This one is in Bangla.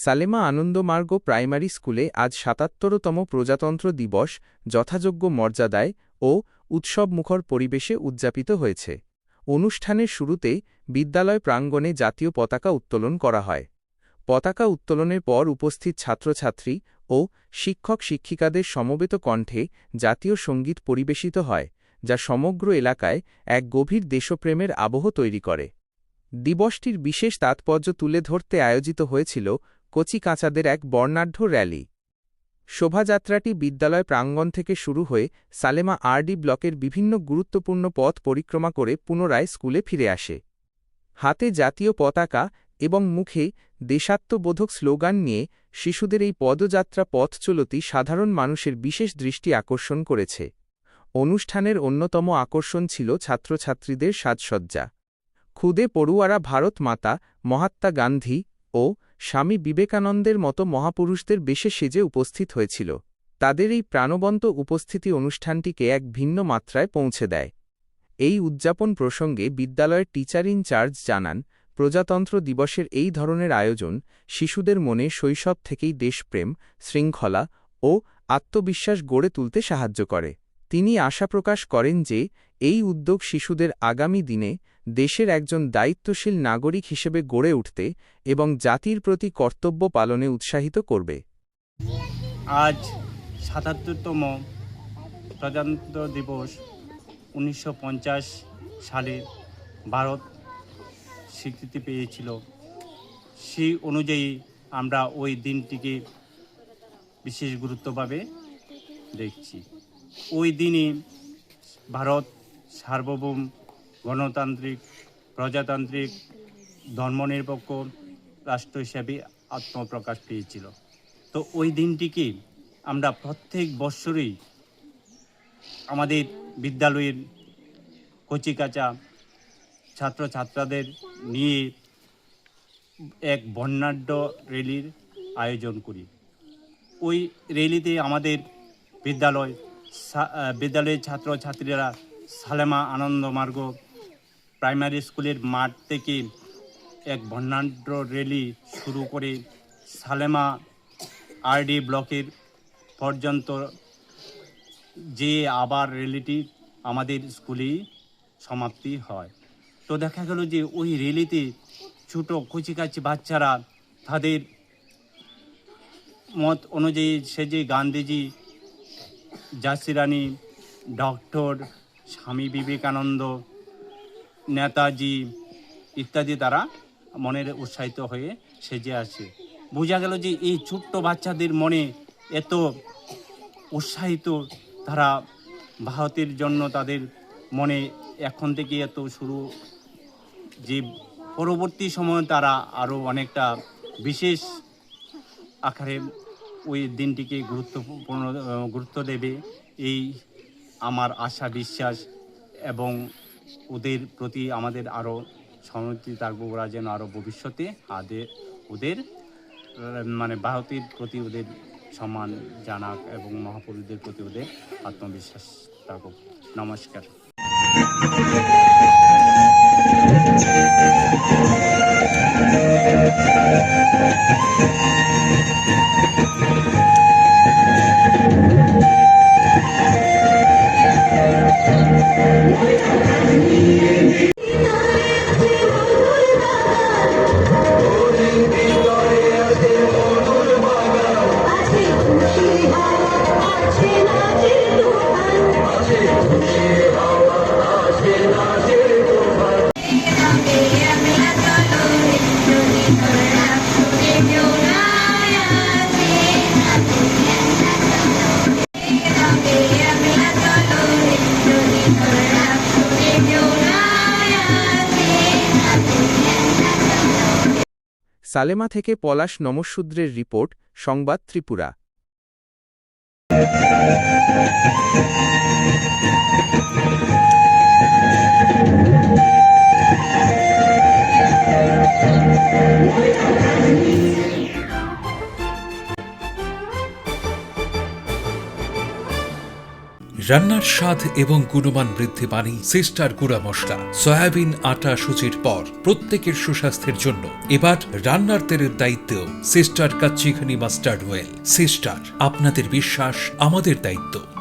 সালেমা আনন্দমার্গ প্রাইমারি স্কুলে আজ ৭৭তম প্রজাতন্ত্র দিবস যথাযোগ্য মর্যাদায় ও উৎসবমুখর পরিবেশে উদযাপিত হয়েছে। অনুষ্ঠানের শুরুতে বিদ্যালয় প্রাঙ্গণে জাতীয় পতাকা উত্তোলন করা হয়। পতাকা উত্তোলনের পর উপস্থিত ছাত্রছাত্রী ও শিক্ষক-শিক্ষিকাদের সমবেত কণ্ঠে জাতীয় সঙ্গীত পরিবেশিত হয়, যা সমগ্র এলাকায় এক গভীর দেশপ্রেমের আবহ তৈরি করে। দিবসটির বিশেষ তাৎপর্য তুলে ধরতে আয়োজিত হয়েছিল কচিকাঁচাদের এক বর্ণাঢ্য র্যালি। শোভাযাত্রাটি বিদ্যালয় প্রাঙ্গণ থেকে শুরু হয়ে সালেমা আরডি ব্লকের বিভিন্ন গুরুত্বপূর্ণ পথ পরিক্রমা করে পুনরায় স্কুলে ফিরে আসে। হাতে জাতীয় পতাকা এবং মুখে দেশাত্মবোধক স্লোগান নিয়ে শিশুদের এই পদযাত্রা পথচলতি সাধারণ মানুষের বিশেষ দৃষ্টি আকর্ষণ করেছে। অনুষ্ঠানের অন্যতম আকর্ষণ ছিল ছাত্রছাত্রীদের সাজসজ্জা। খুদে পড়ুয়ারা ভারত মাতা, মহাত্মা গান্ধী ও স্বামী বিবেকানন্দের মতো মহাপুরুষদের বেশে সেজে উপস্থিত হয়েছিল। তাদের এই প্রাণবন্ত উপস্থিতি অনুষ্ঠানটিকে এক ভিন্ন মাত্রায় পৌঁছে দেয়। এই উদযাপন প্রসঙ্গে বিদ্যালয়ের টিচার ইনচার্জ জানান, প্রজাতন্ত্র দিবসের এই ধরনের আয়োজন শিশুদের মনে শৈশব থেকেই দেশপ্রেম, শৃঙ্খলা ও আত্মবিশ্বাস গড়ে তুলতে সাহায্য করে। তিনি আশা প্রকাশ করেন যে এই উদ্যোগ শিশুদের আগামী দিনে দেশের একজন দায়িত্বশীল নাগরিক হিসেবে গড়ে উঠতে এবং জাতির প্রতি কর্তব্য পালনে উৎসাহিত করবে। আজ ৭৭তম প্রজাতন্ত্র দিবস। ১৯৫০ সালে ভারত স্বীকৃতি পেয়েছিল। সেই অনুযায়ী আমরা ওই দিনটিকে বিশেষ গুরুত্বভাবে দেখছি। ওই দিনই ভারত সার্বভৌম, গণতান্ত্রিক, প্রজাতান্ত্রিক, ধর্মনিরপেক্ষ রাষ্ট্র হিসেবে আত্মপ্রকাশ পেয়েছিল। তো ওই দিনটিকে আমরা প্রত্যেক বৎসরই আমাদের বিদ্যালয়ের কচিকাঁচা ছাত্রছাত্রীদের নিয়ে এক বর্ণাঢ্য র্যালির আয়োজন করি। ওই র্যালিতে আমাদের বিদ্যালয়ের ছাত্রছাত্রীরা সালেমা আনন্দমার্গ প্রাইমারি স্কুলের মাঠ থেকে এক বর্ণাঢ্য র্যালি শুরু করে সালেমা আরডি ব্লকের পর্যন্ত যে আবার র্যালিটি আমাদের স্কুলেই সমাপ্তি হয়। তো দেখা গেল যে ওই র্যালিতে ছোট কচিকাচি বাচ্চারা তাদের মত অনুযায়ী সেজে গান্ধীজি, ঝাঁসি রানী, ডক্টর, স্বামী বিবেকানন্দ, নেতাজি ইত্যাদি তারা মনের উৎসাহিত হয়ে সেজে আসে। বোঝা গেল যে এই ছোট্ট বাচ্চাদের মনে এত উৎসাহিত, তারা ভারতের জন্য তাদের মনে এখন থেকে এত শুরু, যে পরবর্তী সময়ে তারা আরও অনেকটা বিশেষ আকারে ওই দিনটিকে গুরুত্ব দেবে, এই আমার আশা বিশ্বাস। এবং ওদের প্রতি আমাদের আরও সমৃদ্ধি থাকবো, ওরা যেন আরও ভবিষ্যতে ওদের ভারতের প্রতি ওদের সম্মান জানাক এবং মহাপুরুষদের প্রতি ওদের আত্মবিশ্বাস থাকুক। নমস্কার। সালেমা থেকে পলাশ নমঃশূদ্রের রিপোর্ট, সংবাদ ত্রিপুরা। রান্নার স্বাদ এবং গুণমান বৃদ্ধি মানেই সিস্টার গুঁড়া মশলা। সয়াবিন আটা সুজির পর প্রত্যেকের সুস্বাস্থ্যের জন্য এবার রান্নার তেলের দায়িত্বেও sister kachi ghani mustard oil. Sister, আপনাদের বিশ্বাস আমাদের দায়িত্ব।